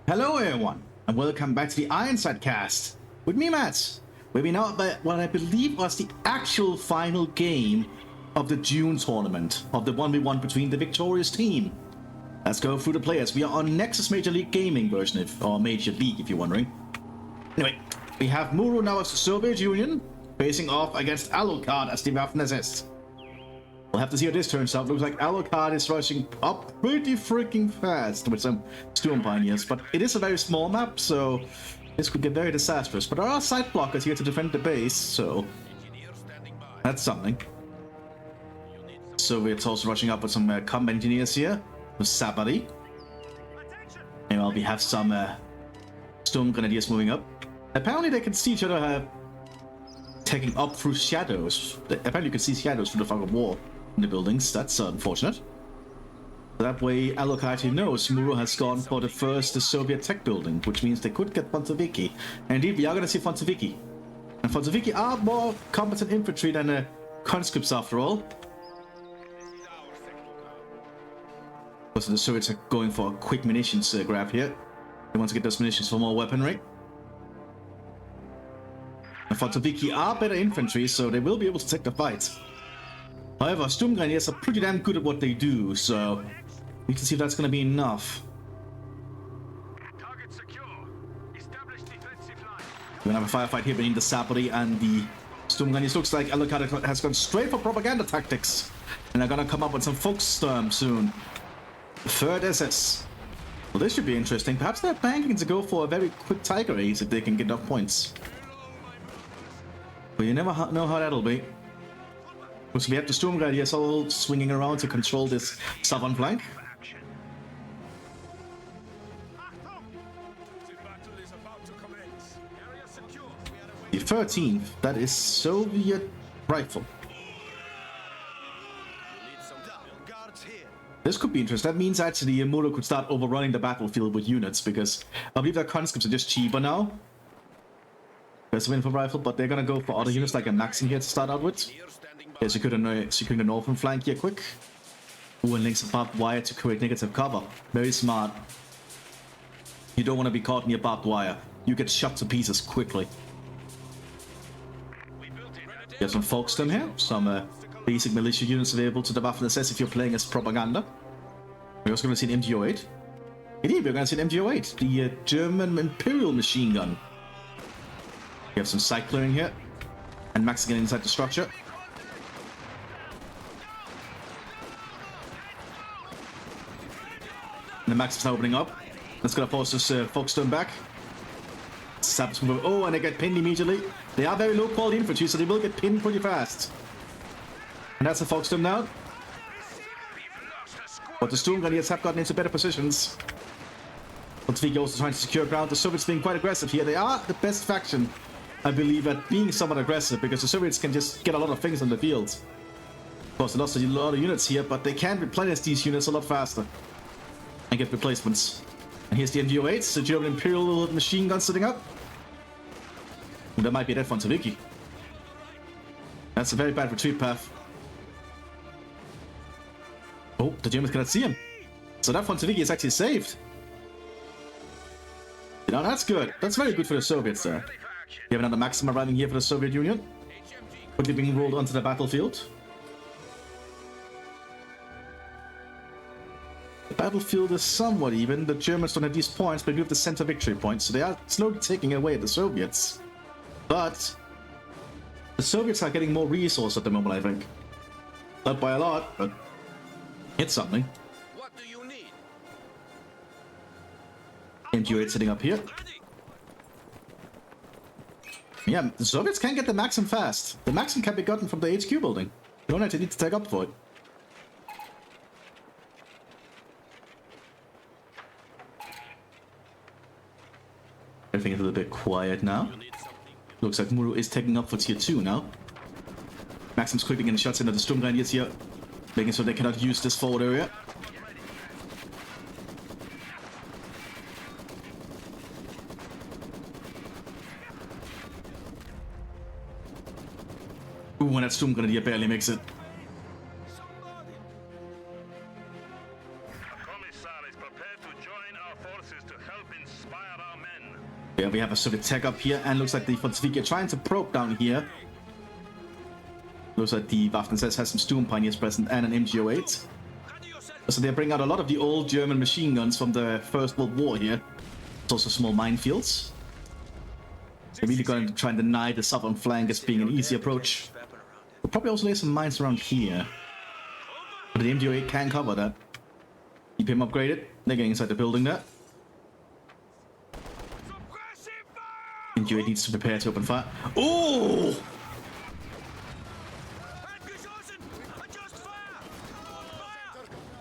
Hello everyone, and welcome back to the Ironside cast with me, Matt. Where we now at what I believe was the actual final game of the June tournament, of the 1v1 between the victorious team. Let's go through the players. We are on Nexus Major League Gaming version, or Major League if you're wondering. Anyway, we have Muru now as the Soviet Union, facing off against Alucard as the Mthis. We'll have to see how this turns out. Looks like Alucard is rushing up pretty freaking fast with some Storm Pioneers, but it is a very small map, so this could get very disastrous. But there are side blockers here to defend the base, so that's something. So it's also rushing up with some combat engineers here, with Sabari. And we have some Storm Grenadiers moving up. Apparently they can see each other taking up through shadows. Apparently you can see shadows through the fog of war in the buildings. That's unfortunate. That way Alucard knows Muru has gone for the first Soviet tech building, which means they could get Fontoviki. And indeed, we are going to see Fontoviki. And Fontoviki are more competent infantry than conscripts after all. So the Soviets are going for a quick munitions grab here. They want to get those munitions for more weaponry. And Fontoviki are better infantry, so they will be able to take the fight. However, Storm Grenadiers are pretty damn good at what they do, so we can see if that's going to be enough. Target secure. Establish defensive line. We're going to have a firefight here between the Sabari and the Storm Grenadiers. Looks like Alucard has gone straight for propaganda tactics, and they're going to come up with some Folkstorm soon. Third SS. Well, this should be interesting. Perhaps they're banking to go for a very quick Tiger Ace if they can get enough points. But you never know how that'll be. So we have the Storm Grenadiers all swinging around to control this southern flank. The 13th, that is Soviet rifle. This could be interesting. That means actually Muro could start overrunning the battlefield with units, because I believe their conscripts are just cheaper now. Best win for rifle, but they're gonna go for other units like a Maxim here to start out with. Yeah, securing the northern flank here quick. Ooh, and links a barbed wire to create negative cover. Very smart. You don't want to be caught near barbed wire. You get shot to pieces quickly. You have some Folkstorm here. Some basic militia units available to the Waffen-SS if you're playing as propaganda. We're also going to see an MG08. Indeed, we're going to see an MG08. The German Imperial machine gun. We have some side clearing here. And Max again inside the structure. And the Max is now opening up. That's going to force this Folkstorm back. Oh, and they get pinned immediately. They are very low quality infantry, so they will get pinned pretty fast. And that's the Folkstorm now. But the Storm Grenadiers have gotten into better positions. Fontoviki also trying to secure ground. The Soviets being quite aggressive here. They are the best faction, I believe, at being somewhat aggressive, because the Soviets can just get a lot of things on the field. Of course, they lost a lot of units here, but they can replenish these units a lot faster. And get replacements. And here's the MG08s, the German Imperial machine gun sitting up. And that might be that Fontoviki. That's a very bad retreat path. Oh, the Germans cannot see him. So that Fontoviki is actually saved. You know, that's good. That's very good for the Soviets there. You have another Maxim arriving here for the Soviet Union. Quickly being rolled onto the battlefield. The battlefield is somewhat even. The Germans don't have these points, but we have the center victory points, so they are slowly taking away the Soviets. But the Soviets are getting more resources at the moment, I think. Not by a lot, but it's something. What do you need? MG8 sitting up here. Yeah, the Soviets can get the Maxim fast. The Maxim can be gotten from the HQ building. You don't actually need to take up for it. Everything is a little bit quiet now. Looks like Muru is taking up for tier 2 now. Maxim's quickly getting shots into the Storm Grenadiers here, making sure they cannot use this forward area. Ooh, and that Storm Grenadier barely makes it. Commissar is prepared to join our forces to help in Yeah, we have a Soviet tech up here, and looks like the Fonzvik trying to probe down here. Looks like the Waffen-SS has some Sturm Pioneers present and an MG08. So they bring out a lot of the old German machine guns from the First World War here. It's also small minefields. They're really going to try and deny the southern flank as being an easy approach. We'll probably also lay some mines around here. But the MG08 can cover that. Keep him upgraded. They're getting inside the building there. MG08 needs to prepare to open fire. Oh!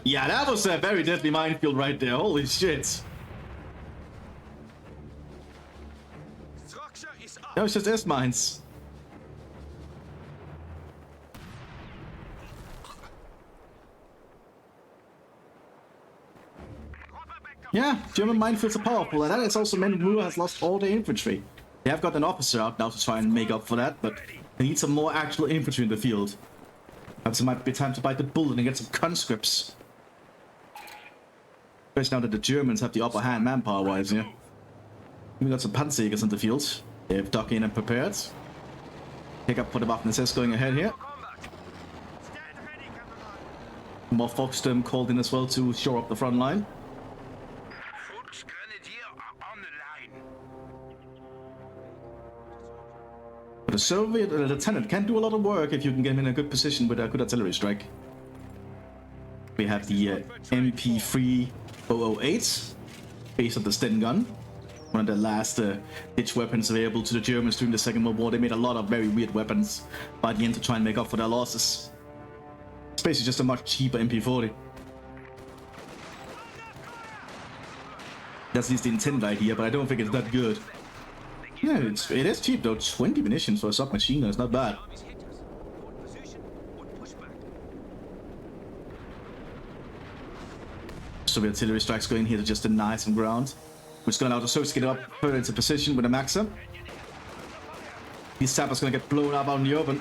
Yeah, that was a very deadly minefield right there. Holy shit. That was just S-mines. Yeah, German minefields are powerful, and that is also meant Ruhr has lost all their infantry. They have got an officer out now to try and make up for that, but they need some more actual infantry in the field. Perhaps it might be time to bite the bullet and get some conscripts. Especially now that the Germans have the upper hand manpower-wise here. We got some Panzerjägers in the field. They've dug in and prepared. Pick up for the Waffen-SS going ahead here. More Volkssturm called in as well to shore up the front line. But the Soviet lieutenant can do a lot of work if you can get him in a good position with a good artillery strike. We have the MP3008 based on the Sten gun. One of the last ditch weapons available to the Germans during the Second World War. They made a lot of very weird weapons by the end to try and make up for their losses. It's basically just a much cheaper MP40. That's at least the intended idea, but I don't think it's that good. Yeah, it is cheap though. 20 munitions for a submachine gun is not bad. So the artillery strikes going here to just deny some ground, which is going to allow the Soviets to get up further into position with a Maxim. These sappers going to get blown up out in the open.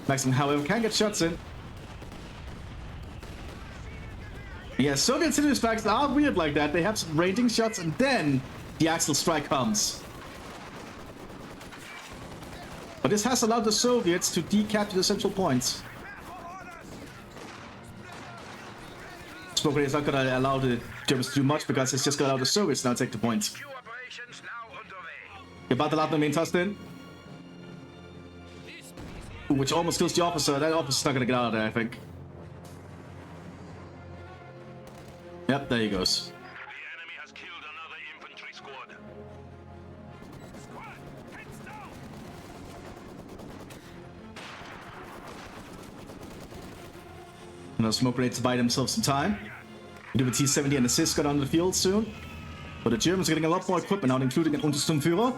Maxim, however, can get shots in. Yeah, Soviet artillery strikes are weird like that. They have some ranging shots and then the axial strike comes. But this has allowed the Soviets to decapture the central points. Smoke is not going to allow the Germans to do much because it's just going to allow the Soviets now to take the points. Get battle out the main Tustin. Which almost kills the officer. That officer's not going to get out of there, I think. Yep, there he goes. The enemy has killed another infantry squad. And those smoke grenades to buy themselves some time. We do a T-70 and assist got on the field soon. But the Germans are getting a lot more equipment now, including an Untersturmführer.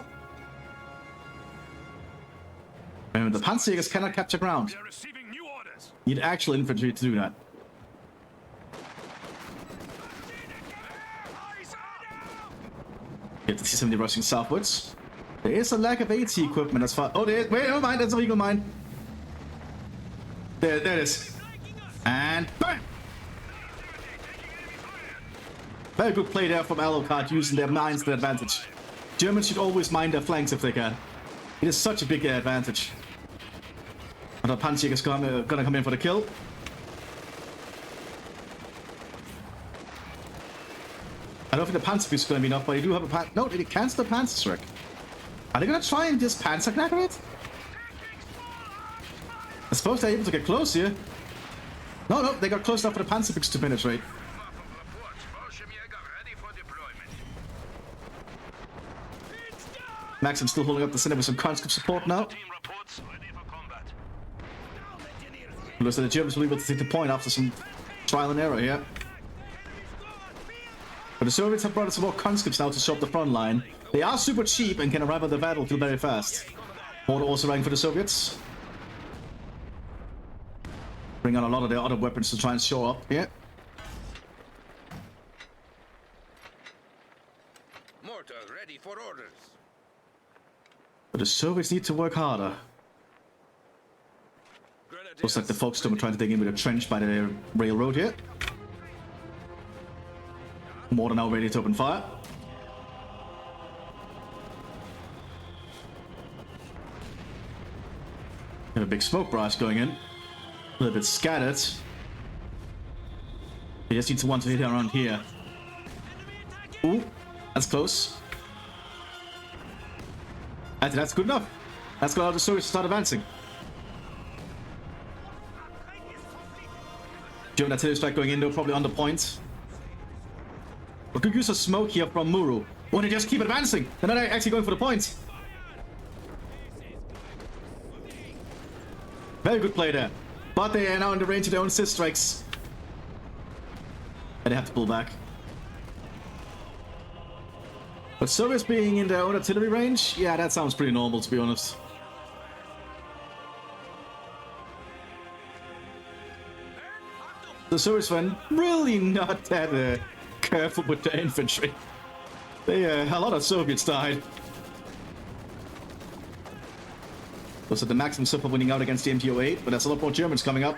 And the Panzerjägers cannot capture ground. They're receiving new orders. Need actual infantry to do that. Get the T-70 rushing southwards. There is a lack of AT equipment as far. Oh, there is. Wait, never mind. That's a legal mine. There it is. And bang! Very good play there from Alucard using their mines to their advantage. Germans should always mine their flanks if they can. It is such a big advantage. And the Panzerjäger's gonna come in for the kill. I don't think the Panzer is going to be enough, but they do have a no, they cancel the Panzerschreck. Are they going to try and just Panzerknacker it? I suppose they're able to get close here. No, they got close enough for the Panzerpix to penetrate. Maxim's still holding up the center with some conscript support now. Looks like the Germans will be able to take the point after some trial and error here. But the Soviets have brought some more conscripts now to show up the front line. They are super cheap and can arrive at the battlefield very fast. Mortar also running for the Soviets. Bring out a lot of their other weapons to try and show up here. Mortar ready for orders. But the Soviets need to work harder. Looks like the Volkssturm are trying to dig in with a trench by the railroad here. Mortar now ready to open fire. a big smoke barrage going in. A little bit scattered. They just need one to hit around here. Ooh, that's close. I think that's good enough. That's got all the soldiers to start advancing. German artillery strike going in though, probably on the point. We could use a smoke here from Muru. Or they just keep advancing. They're not actually going for the point. Very good play there. But they are now in the range of their own assist strikes. And they have to pull back. But Soviets being in their own artillery range, yeah, that sounds pretty normal to be honest. The Soviets were really not that careful with their infantry. They, a lot of Soviets died. Also, the Maxim super winning out against the MG08, but there's a lot more Germans coming up.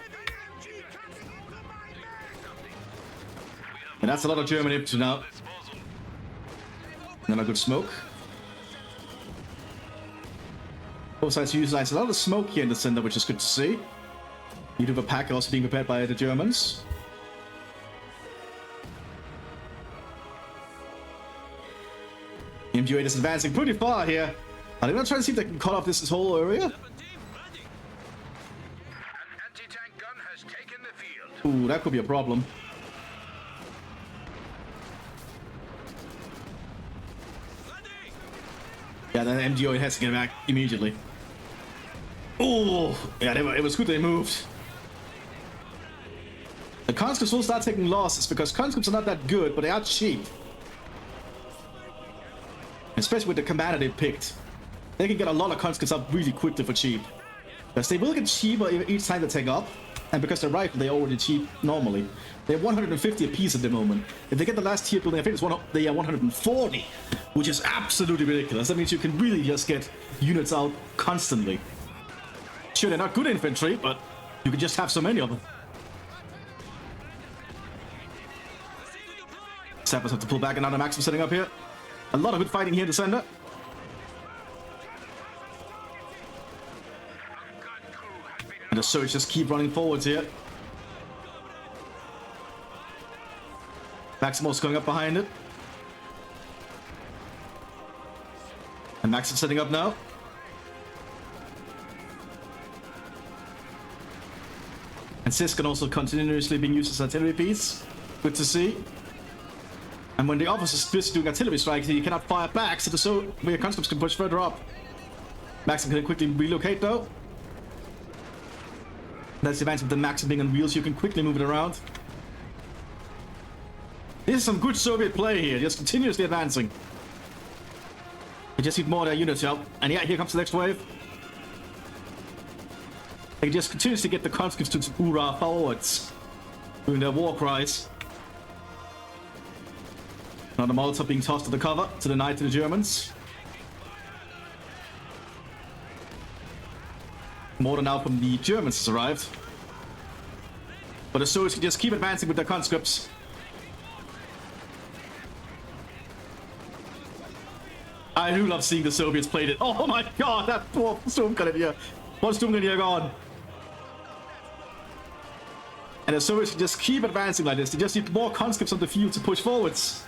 And that's a lot of German infantry now. And a good smoke. Both sides utilize a lot of smoke here in the center, which is good to see. You do have a pack also being prepared by the Germans. MG8 is advancing pretty far here. Are they gonna try to see if they can cut off this whole area? An anti-tank gun has taken the field. Ooh, that could be a problem. Yeah, the MG08 has to get back immediately. Oh, yeah, it was good they moved. The conscripts will start taking losses because conscripts are not that good, but they are cheap. Especially with the commander they picked. They can get a lot of conscripts up really quickly for cheap. Because they will get cheaper each time they take up. And because they're rifle, they're already cheap normally. They're 150 apiece at the moment. If they get the last tier building, I think they are 140. Which is absolutely ridiculous. That means you can really just get units out constantly. Sure, they're not good infantry, but you can just have so many of them. Sappers have to pull back, another Maxim setting up here. A lot of good fighting here in the center. And the Soviets just keep running forwards here. Maximo's going up behind it. And Max is setting up now. And Sis can also continuously being used as artillery piece. Good to see. And when the officer is busy doing artillery strikes, he cannot fire back, so the conscripts can push further up. Maxim can quickly relocate though. That's the advantage of the Maxim being on wheels, you can quickly move it around. This is some good Soviet play here, just continuously advancing. They just need more of their units up. And yeah, here comes the next wave. They just continuously get the conscripts to hoorah forwards. Doing their war cries. Another Molotov being tossed to the cover, to the night to the Germans. Mortar now from the Germans has arrived. But the Soviets can just keep advancing with their conscripts. I do love seeing the Soviets played it. Oh my god, that poor Sturmgrenadier. One Sturmgrenadier gone. And the Soviets can just keep advancing like this. They just need more conscripts on the field to push forwards.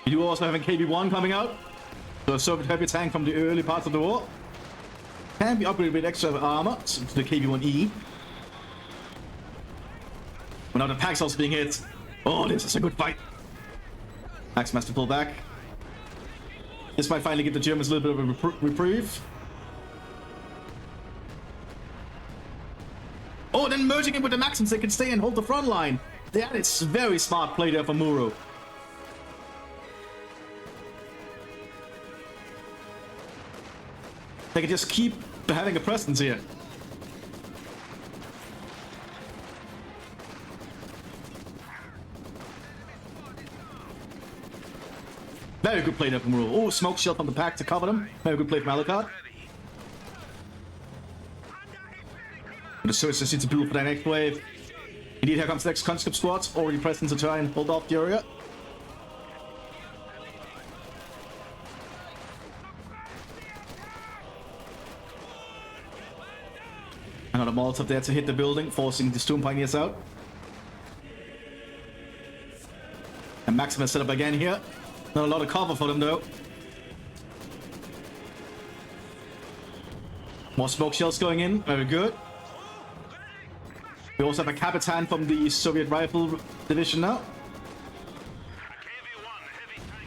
You do also have a KB-1 coming out. So a Soviet heavy tank from the early parts of the war. Can be upgraded with extra armor to the KB-1E. But now the pack's also being hit. Oh, this is a good fight. Max has to pull back. This might finally give the Germans a little bit of a reprieve. Oh, then merging it with the Maxims, they can stay and hold the front line. That is very smart play there from Muro. They can just keep having a presence here. Very good play there from Muro. Oh, smoke shield from the pack to cover them. Very good play from Alucard. The Soviets just need to build for that next wave. Indeed, here comes the next conscript squad, already present to try and hold off the area. Another Molotov there to hit the building, forcing the Storm Pioneers out. And Maximus set up again here. Not a lot of cover for them though. More smoke shells going in, very good. We also have a Kapitan from the Soviet Rifle Division now.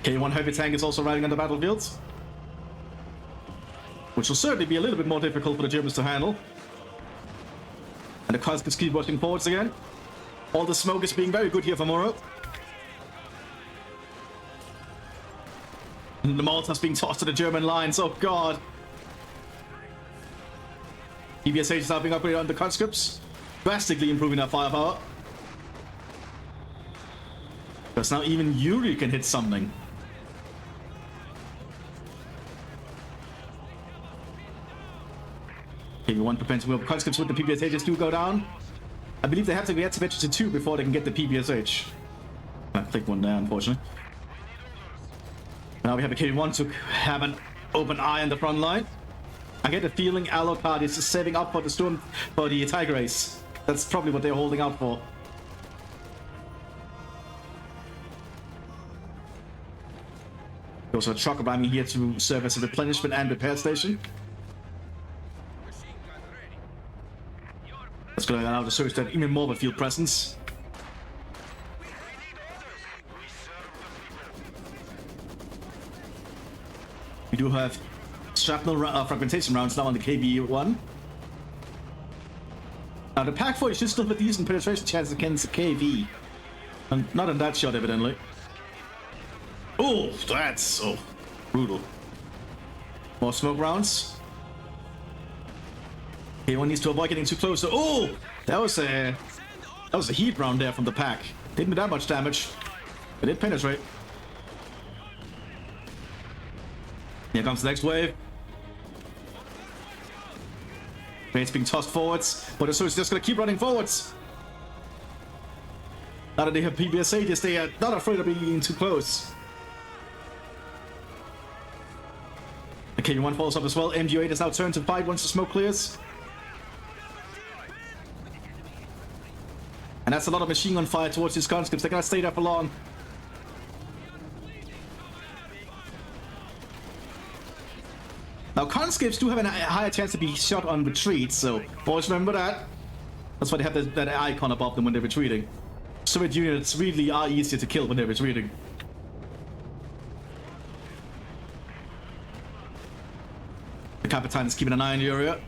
K1 heavy tank is also riding on the battlefield, which will certainly be a little bit more difficult for the Germans to handle. And the Conscripts keep rushing forwards again. All the smoke is being very good here for Moro. And the Molotovs being tossed to the German lines, oh god. PBSH is now being upgraded on the Conscripts, drastically improving their firepower. Because now even Yuri can hit something. KV1 preparing to move up. Conscripts with the PBSHs do go down. I believe they have to get to to 2 before they can get the PBSH. I clicked one there, unfortunately. Now we have a KV1 to have an open eye on the front line. I get the feeling Alucard is just saving up for the Storm, for the Tiger Race. That's probably what they're holding out for. Also a truck ramming here to serve as a replenishment and repair station. That's going to allow the Surge to have even more of a field presence. We do have shrapnel fragmentation rounds now on the KV1. Now the Pack 40 should still have a decent penetration chance against the KV. And not in that shot, evidently. Oh, that's so brutal. More smoke rounds. K1 needs to avoid getting too close. Oh, that was a heat round there from the Pack. Didn't do that much damage. It did penetrate. Here comes the next wave. It's being tossed forwards, but the Surge just gonna keep running forwards. Now that they have PBSAs, they are not afraid of being too close. The KV1 falls up as well. MG8 is now turned to fight once the smoke clears. And that's a lot of machine gun fire towards these conscripts. They're gonna stay there for long. Now, conscripts do have a higher chance to be shot on retreat, so always remember that. That's why they have that icon above them when they're retreating. Soviet units really are easier to kill when they're retreating. The Kapitan is keeping an eye on the area.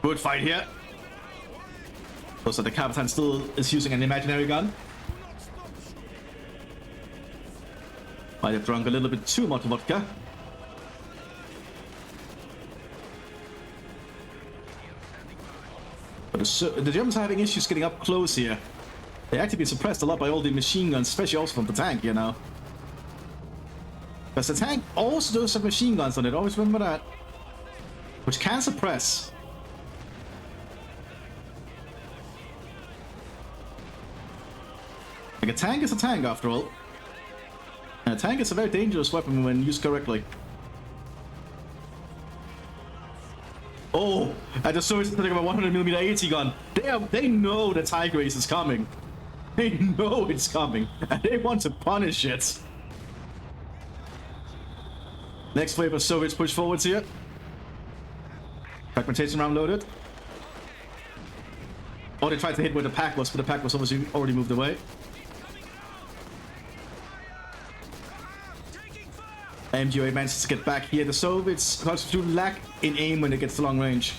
Good fight here. Also, the Kapitan still is using an imaginary gun. Might have drunk a little bit too much vodka. But the Germans are having issues getting up close here. They're actually being suppressed a lot by all the machine guns, especially also from the tank, you know. Because the tank also does have machine guns on it, always remember that. Which can suppress. Like a tank is a tank after all. And a tank is a very dangerous weapon when used correctly. Oh, I just saw something about 100mm AT gun. They know the Tiger Race is coming. They know it's coming, and they want to punish it. Next wave of Soviets push forwards here. Fragmentation round loaded. Oh, they tried to hit where the Pack was, but the Pack was obviously already moved away. MG8 manages to get back here. The Soviets do lack in aim when it gets to long range.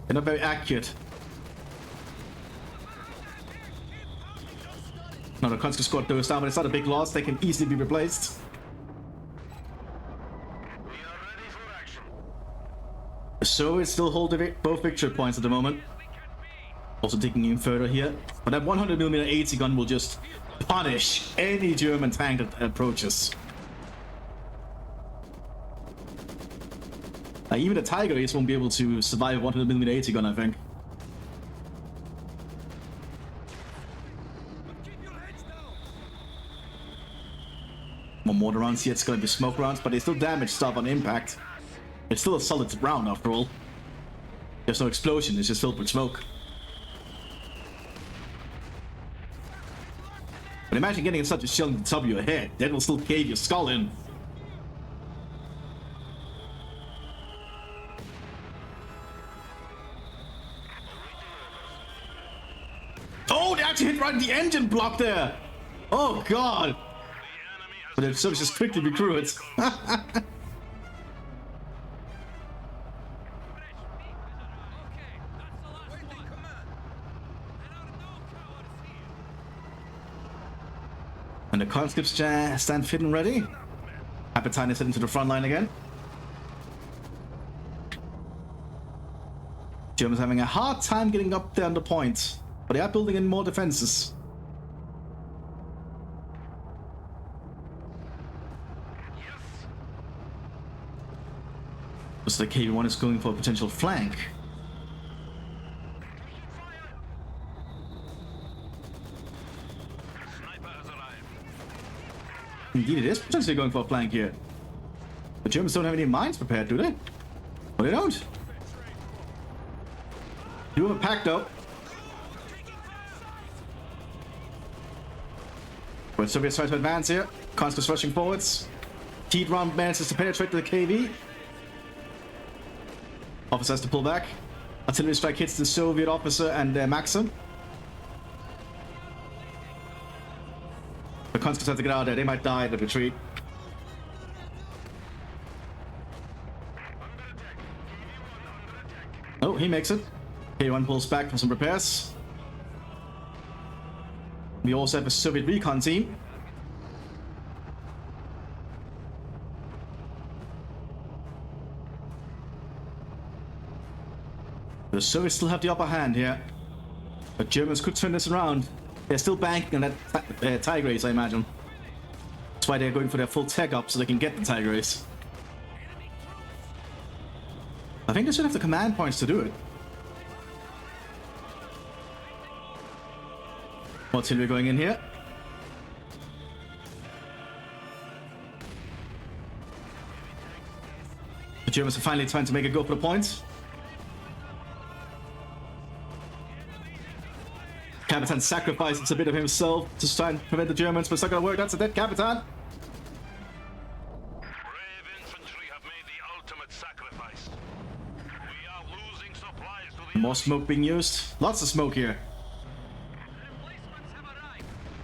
They're not very accurate. Now the Conscript squad goes down, but it's not a big loss. They can easily be replaced. The Soviets still hold both victory points at the moment. Also digging in further here. But that 100mm AT gun will just punish any German tank that approaches. Even the Tiger Race won't be able to survive 100mm AT gun, I think. More mortar rounds here, it's going to be smoke rounds, but they still damage stuff on impact. It's still a solid round after all. There's no explosion, it's just filled with smoke. But imagine getting such a shell on the top of your head. That will still cave your skull in. Oh, they actually hit right in the engine block there. Oh, God. But the service just quickly withdrew it. And the conscripts stand fit and ready. Appetite is heading to the front line again. Germans having a hard time getting up there on the point, but they are building in more defenses. So the KV-1 is going for a potential flank. Indeed, it is potentially going for a flank here. The Germans don't have any mines prepared, do they? Well, they don't. You have a pack, though. But Soviets try to advance here. Conscripts rushing forwards. Teed round manages to penetrate the KV. Officer has to pull back. Artillery strike hits the Soviet officer and Maxim. The conscripts have to get out of there. They might die in the retreat. Oh, he makes it. K1 pulls back for some repairs. We also have a Soviet recon team. The Soviets still have the upper hand here. But Germans could turn this around. They're still banking on that Tigris, I imagine. That's why they're going for their full tech up so they can get the Tigris. I think they should have the command points to do it. Artillery going in here. The Germans are finally trying to make a go for the points. Capitan sacrifices a bit of himself to try and prevent the Germans, but it's not gonna work. That's a dead Capitan. Brave infantry have made the ultimate sacrifice. We are losing supplies to the More smoke being used. Lots of smoke here.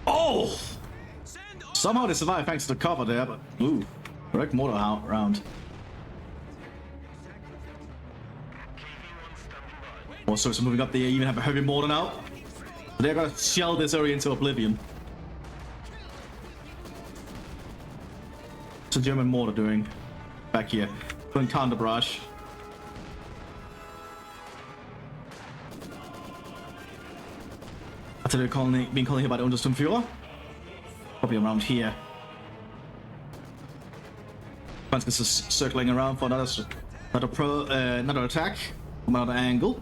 Oh! Somehow they survived thanks to the cover there, but ooh, correct mortar round. Also, so moving up, they even have a heavy mortar now. They're gonna shell this area into oblivion. What's the German mortar doing back here? Doing counter barrage. Artillery being called here by the Untersturmführer. Probably around here. Francis is circling around for another attack from another angle.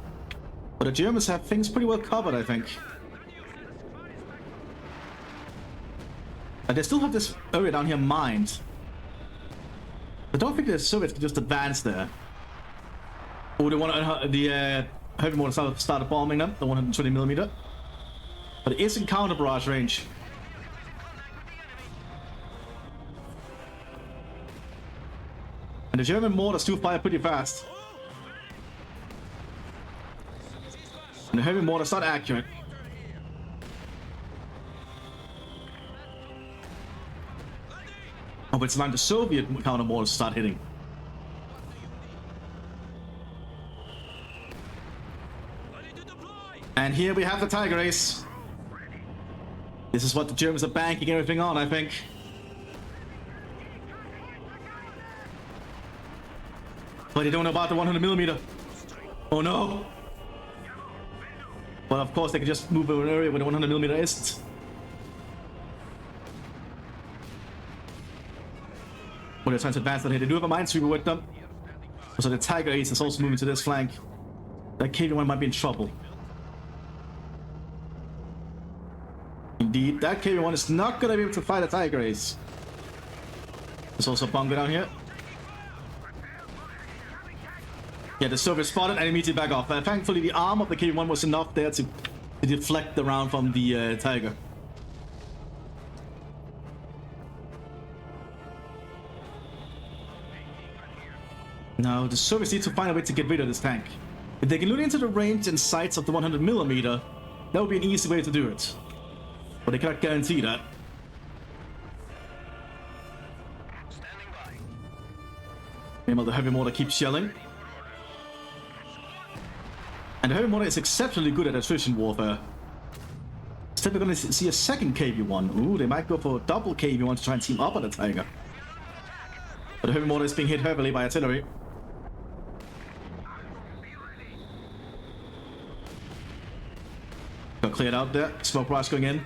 But the Germans have things pretty well covered, I think. They still have this area down here mined. I don't think the Soviets can just advance there. Oh, they want the heavy mortar started bombing them, the 120mm. But it is in counter barrage range. And the German mortars do fire pretty fast. And the heavy mortar's not accurate. Oh, but it's time the Soviet counter mortars start hitting. And here we have the Tiger Ace. This is what the Germans are banking everything on, I think. But they don't know about the 100mm. Oh no! Well, of course, they can just move over an area where the 100mm isn't. Well, they're trying to advance that here. They do have a minesweeper with them. So the Tiger Ace is also moving to this flank. That KV-1 might be in trouble. Indeed, that KV-1 is not going to be able to fight a Tiger Ace. There's also a bunker down here. Yeah, the Soviets spotted and immediately back off. Thankfully, the arm of the KV-1 was enough there to deflect the round from the Tiger. Now, the Soviets need to find a way to get rid of this tank. If they can loot into the range and sights of the 100mm, that would be an easy way to do it. But they cannot guarantee that. Standing by. Meanwhile, the heavy mortar keeps shelling. And the heavy mortar is exceptionally good at attrition warfare. Instead, we're going to see a second KV-1. Ooh, they might go for a double KV-1 to try and team up on the Tiger. But the heavy mortar is being hit heavily by artillery. Got cleared out there. Smoke barrage going in.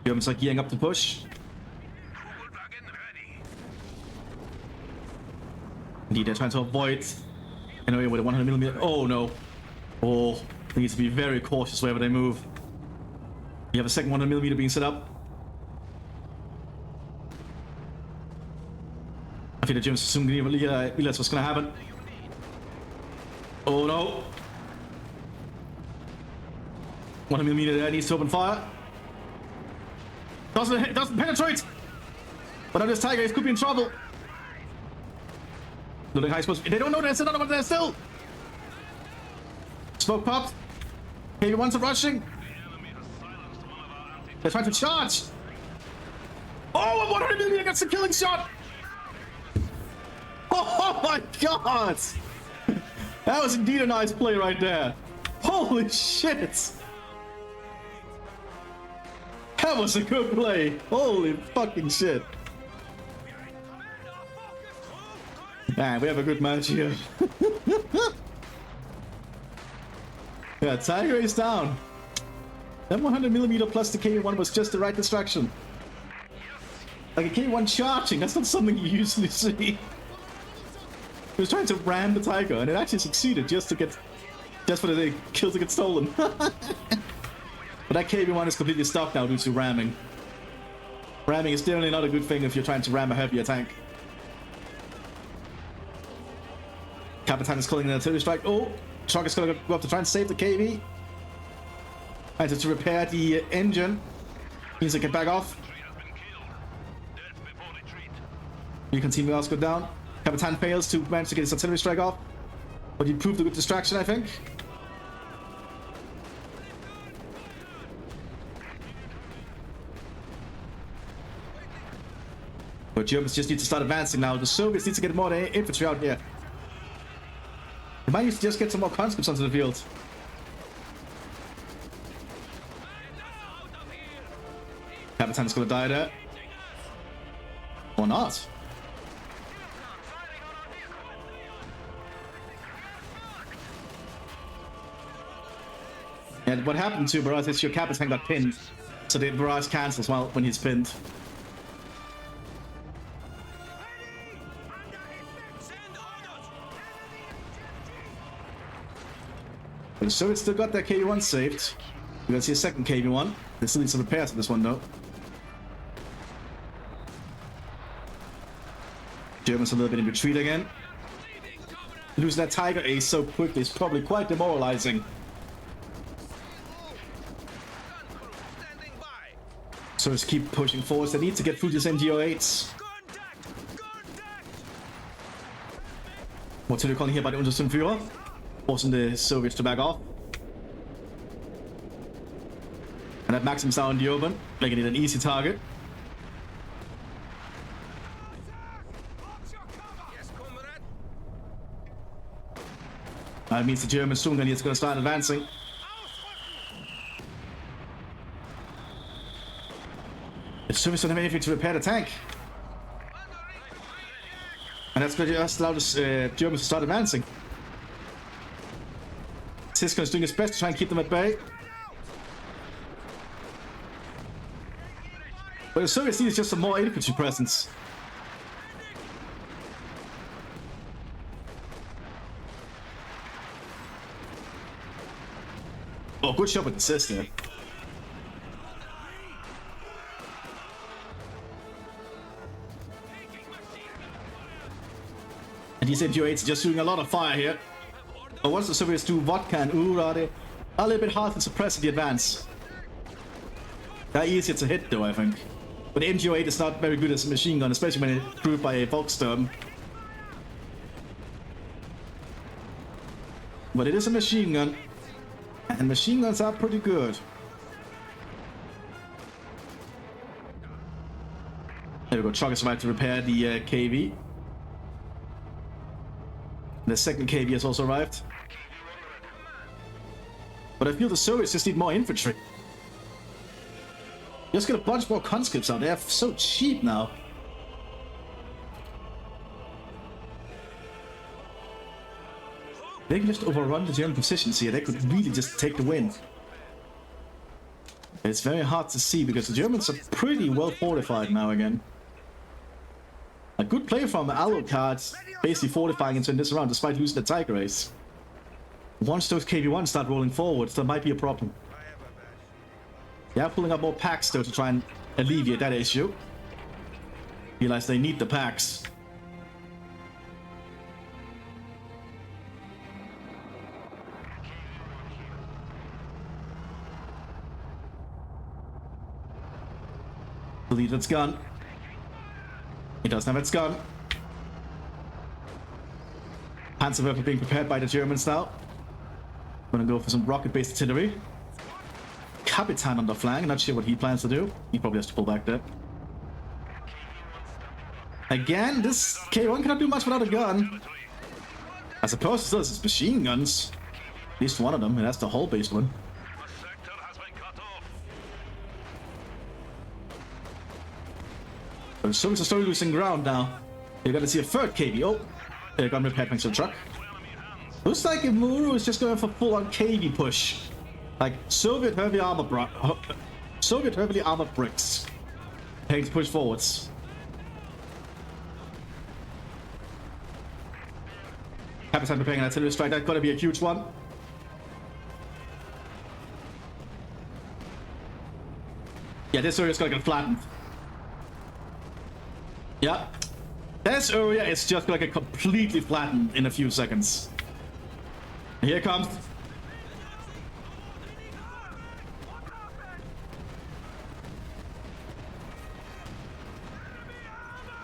Germans are gearing up to push. Indeed, they're trying to avoid an area with a 100mm. Oh no. Oh, they need to be very cautious wherever they move. You have a second 100mm being set up. I think the Germans soon realize what's going to happen. Oh no. 100mm there needs to open fire. Doesn't penetrate. But now this Tiger could be in trouble. Loading high explosive. They don't know there's another one there still. Smoke popped. KV-1s are rushing. They're trying to charge. Oh, 100mm gets a killing shot. Oh my god. That was indeed a nice play right there. Holy shit. That was a good play. Holy fucking shit. Man, we have a good match here. Yeah, Tiger is down. That 100mm plus the KV-1 was just the right distraction. Like a KV-1 charging, that's not something you usually see. He was trying to ram the Tiger, and it actually succeeded just for the kill to get stolen. But that KV-1 is completely stopped now due to ramming. Ramming is definitely not a good thing if you're trying to ram a heavier tank. Capitan is calling an artillery strike. Oh, Truck is going to go up to try and save the KV. And to repair the engine. Means they can back off. You can see Mthis go down. Capitan fails to manage to get his artillery strike off. But he proved a good distraction, I think. But Germans just need to start advancing now. The Soviets need to get more infantry out here. They might need to just get some more conscripts onto the field. Capitan's gonna die there. Or not. And what happened to Barrage is your Capitan got pinned. So the barrage cancels when he's pinned. But the Soviets still got their KV-1 saved. We're gonna see a second KV-1. They still need some repairs on this one though. Germans a little bit in retreat again. Losing that Tiger ace so quickly is probably quite demoralizing. So just keep pushing forward. They need to get through these NGO-8s. What's it calling here by the Untersturmführer? Forcing the Soviets to back off. And that Maxim's down in the open, making it an easy target. That means the Germans soon going to start advancing. The Soviets don't have anything to repair the tank. And that's going to just allow the Germans to start advancing. Cisco is doing his best to try and keep them at bay. But the Soviets need just some more infantry presence. Oh, good shot with the assist there. And these MG8s are just doing a lot of fire here. But once the Soviets do vodka and Ura, they are a little bit hard to suppress in the advance. They're easier to hit though, I think. But the MG8 is not very good as a machine gun, especially when it's crewed by a Volksturm. But it is a machine gun. And machine guns are pretty good. There we go, Chuck is right to repair the KV. The second KV has also arrived. But I feel the Soviets just need more infantry. Just get a bunch more conscripts out. They're so cheap now. They can just overrun the German positions here. They could really just take the win. It's very hard to see because the Germans are pretty well fortified now again. A good play from Alucard, basically fortifying into this round despite losing the Tiger race. Once those KV-1s start rolling forward, there might be a problem. They are pulling up more packs though to try and alleviate that issue. Realize they need the packs. Believe its gun. He doesn't have its gun. Panzerwerfer being prepared by the Germans now. Gonna go for some rocket-based artillery. Capitan on the flank, not sure what he plans to do. He probably has to pull back there. Again, this K1 cannot do much without a gun. I suppose it still has its machine guns. At least one of them, and that's the hull-based one. But the Soviets are slowly losing ground now. You're gonna see a third KV. Oh, they're gonna repair thanks to the truck. Looks like Imuru is just going for full-on KV push. Like Soviet heavily armored bricks. Paying to push forwards. Capitan preparing an artillery strike. That's gonna be a huge one. Yeah, this area is gonna get flattened. Yeah. This area is just gonna get completely flattened in a few seconds. And here comes.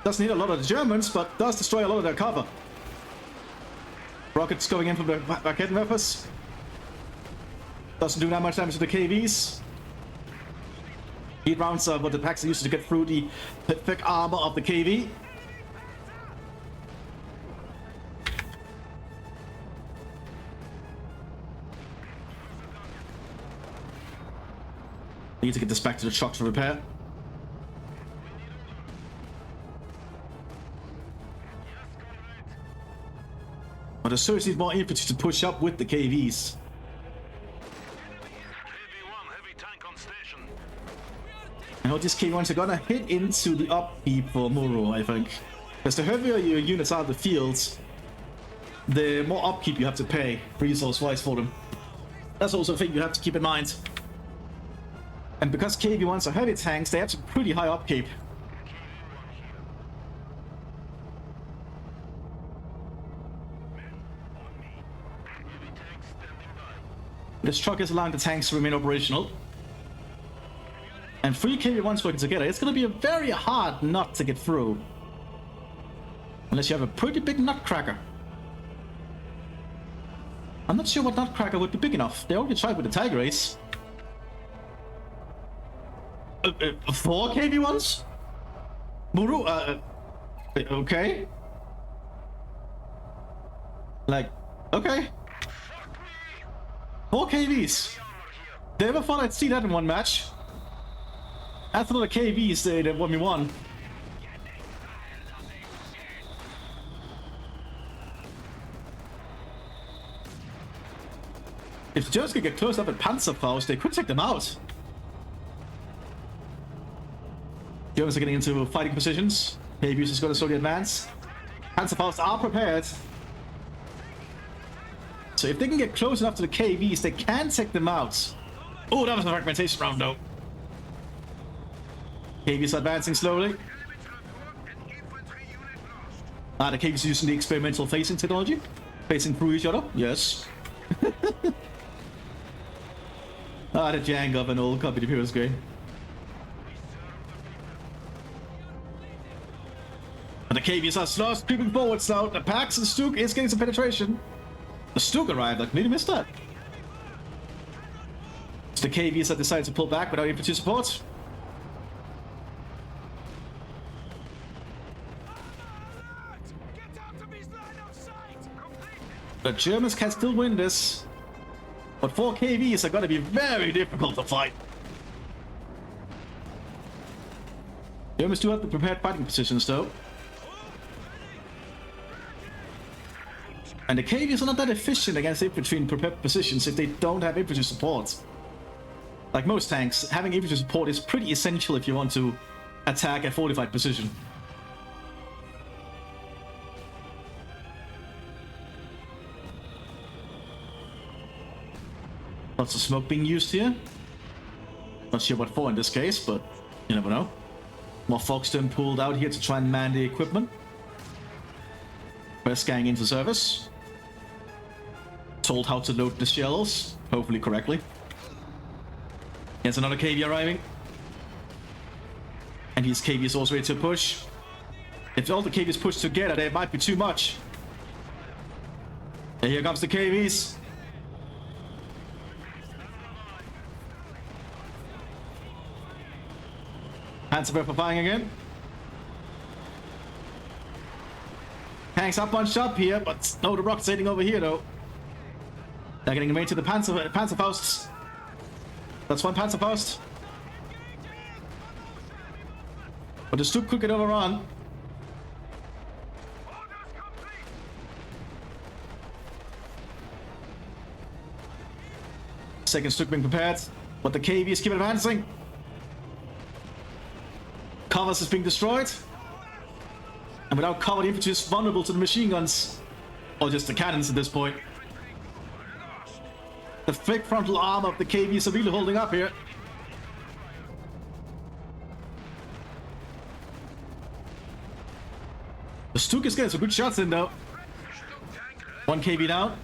Doesn't need a lot of the Germans, but does destroy a lot of their cover. Rockets going in from the Raketenwerfers. Doesn't do that much damage to the KVs. Heat rounds are what the packs are used to get through the thick armor of the KV. Need to get this back to the truck to repair. But the Soviets need more infantry to push up with the KVs. Now these KV-1s are gonna hit into the upkeep for Muro, I think. Because the heavier your units are in the fields, the more upkeep you have to pay resource-wise for them. That's also a thing you have to keep in mind. And because KV-1s are heavy tanks, they have some pretty high upkeep. This truck is allowing the tanks to remain operational. And 3 KV-1s working together, it's going to be a very hard nut to get through. Unless you have a pretty big nutcracker. I'm not sure what nutcracker would be big enough. They already tried with the Tiger Race. 4 KV-1s? Muru, okay. Like, okay. 4 KVs. Never thought I'd see that in one match. After the KVs, they won me one. If the Germans could get close up at Panzerfaust, they could take them out. Germans are getting into fighting positions. KVs is going to slowly advance. Panzerfaust are prepared. So if they can get close enough to the KVs, they can take them out. Oh, that was a fragmentation round though. KVs are advancing slowly. Ah, the caves using the experimental facing technology? Facing through each other? Yes. Ah, the jank of an old Company of Heroes game. And the caves are slow creeping forwards now. The Pax and Stook is getting some penetration. The Stook arrived, I completely missed that. So the KVs have decided to pull back without infantry support. The Germans can still win this, but 4 KVs are gonna be very difficult to fight. Germans do have the prepared fighting positions though. And the KVs are not that efficient against infantry in prepared positions if they don't have infantry support. Like most tanks, having infantry support is pretty essential if you want to attack a fortified position. Lots of smoke being used here. Not sure what for in this case, but you never know. More Foxton pulled out here to try and man the equipment. First gang into service. Told how to load the shells, hopefully correctly. Here's another KV arriving. And his KV is also ready to push. If all the KVs push together, they might be too much. And here comes the KVs. Hands up for firing again. Tanks are bunched up here, but no, the rocket's heading over here though. They're getting away to the Panzerfausts. That's one Panzerfaust. But the Stoop could get overrun. Second Stoop being prepared, but the KVs keep advancing. Covers is being destroyed. And without cover, the infantry is vulnerable to the machine guns. Or just the cannons at this point. The thick frontal armor of the KVs are really holding up here. The Stook is getting some good shots in though. One KV down.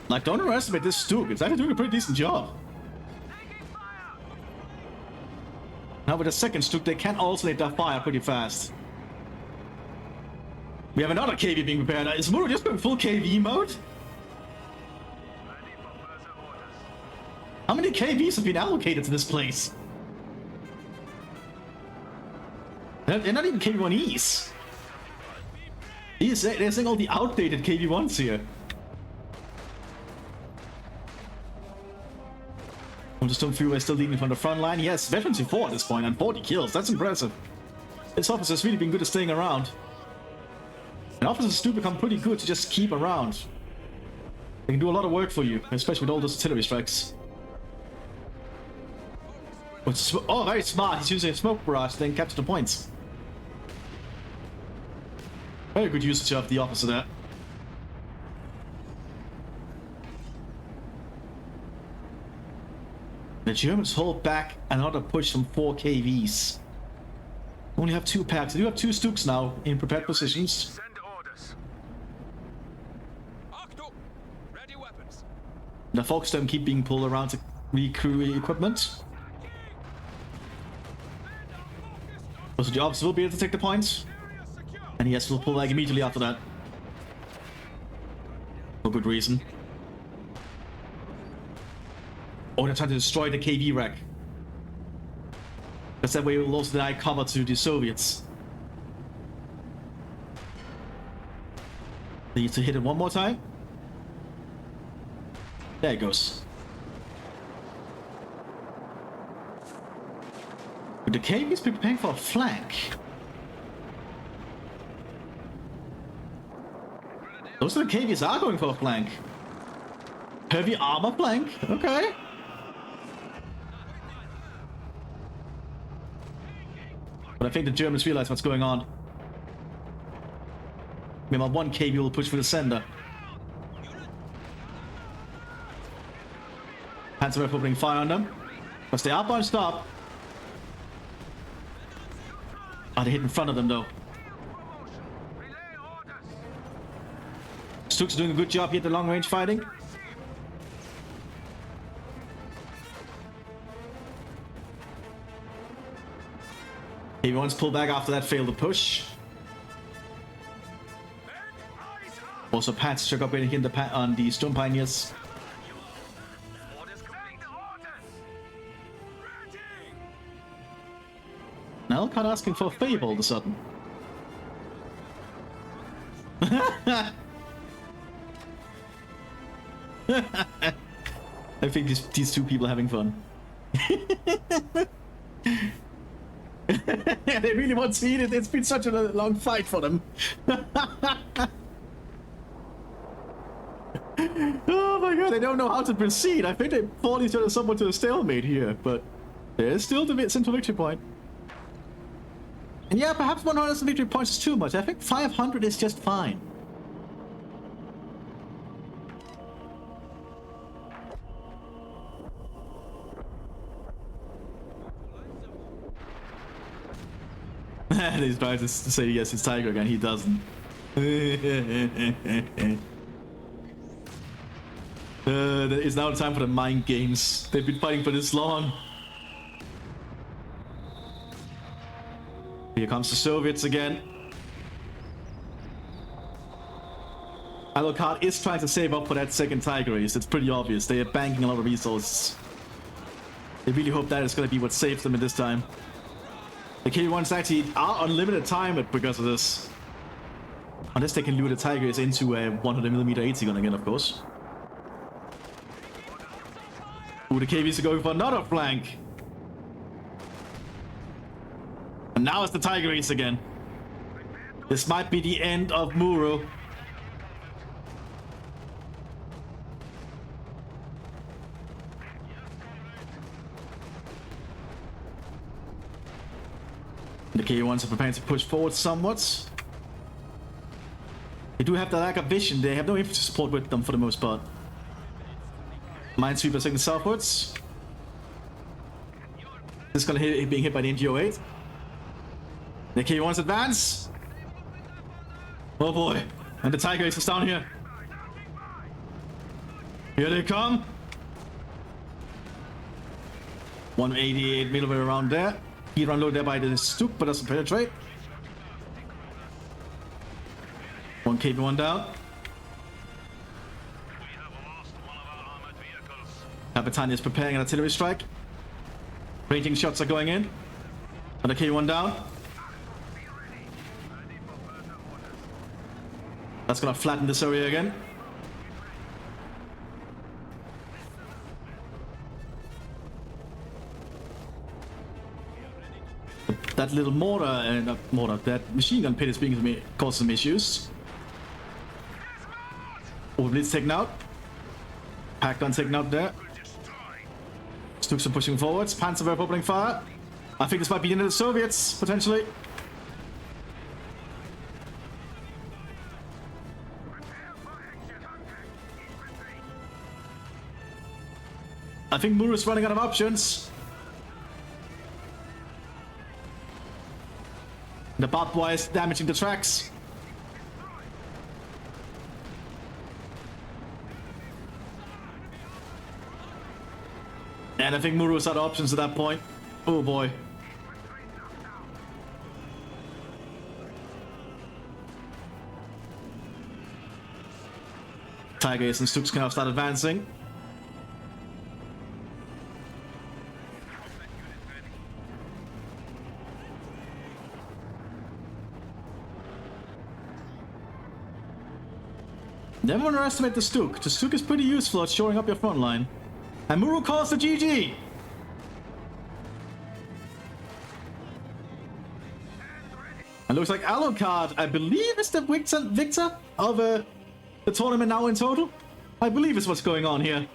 Like, don't underestimate this Stook. It's actually doing a pretty decent job. Now with the second Stook, they can alternate their fire pretty fast. We have another KV being prepared. Is Muro just going full KV mode? How many KVs have been allocated to this place? They're not even KV-1Es. They're saying all the outdated KV-1s here. Stone Fury is still leading from the front line. Yes, veterancy 4 at this point and 40 kills. That's impressive. This officer's really been good at staying around. And officers do become pretty good to just keep around. They can do a lot of work for you, especially with all those artillery strikes. Oh, very smart. He's using a smoke barrage, then capture the points. Very good usage of the officer there. The Germans hold back another push from 4 KVs. Only have 2 packs. They do have 2 Stooks now in prepared positions. Send orders. Ready weapons. The Folkestone keep being pulled around to recrew equipment. So the officer will be able to take the points. And yes, we'll pull back immediately after that. For good reason. Oh, they're trying to destroy the KV rack. Because that way we'll also deny cover to the Soviets. They need to hit it one more time. There it goes. But the KVs preparing for a flank. Those are the KVs are going for a flank. Heavy armor flank. Okay. But I think the Germans realize what's going on. Remember, one KV will push for the center. Panzer opening fire on them. Because they are bunched up. Oh, they hit in front of them though. Stuk's doing a good job here at the long range fighting. Everyone's pulled back after that failed to push. Also, Pat's took up in the on the Storm Pioneers. Now, kind of asking for a favor all of a sudden. I think these two people are having fun. They really want to eat it. It's been such a long fight for them. Oh my god, they don't know how to proceed. I think they fought each other somewhat to a stalemate here, but there's still the central victory point. And yeah, perhaps 100 victory points is too much. I think 500 is just fine. He's trying to say yes, it's Tiger again. He doesn't. It's now time for the mind games. They've been fighting for this long. Here comes the Soviets again. Alucard is trying to save up for that second Tiger race. It's pretty obvious. They are banking a lot of resources. They really hope that is going to be what saves them in this time. The K1s actually are unlimited time because of this. Unless they can lure the Tigers into a 100mm 80 gun again, of course. Ooh, the KVs are going for another flank. And now it's the Tiger race again. This might be the end of Muro. The K1s are preparing to push forward somewhat. They do have the lack of vision. They have no infantry support with them for the most part. Minesweeper taking southwards. This is gonna being hit by the NGO-8. The K1s advance. Oh boy. And the Tiger Ace is down here. Here they come. 188mm around there. Heat run low there by the Stuk, but doesn't penetrate. One KV1 down. Capitani is preparing an artillery strike. Ranging shots are going in. Another K1 down. That's gonna flatten this area again. That little mortar, not mortar, that machine gun pit is being causing some issues. Blitz taken out. Pack gun taken out there. Stuks are pushing forwards. Panzerwerfer opening fire. I think this might be the end of the Soviets, potentially. I think Muru's running out of options. The barbed wire is damaging the tracks. And I think Muru's out of options at that point. Oh boy. Tiger Ace and Stuks can now start advancing. Never underestimate the Stuk. The Stuk is pretty useful at shoring up your front line. And Muru calls the GG! And looks like Alucard, I believe, is the victor of the tournament now in total. I believe is what's going on here.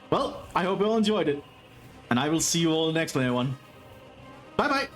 Well, I hope you all enjoyed it. And I will see you all next one, everyone. Bye bye!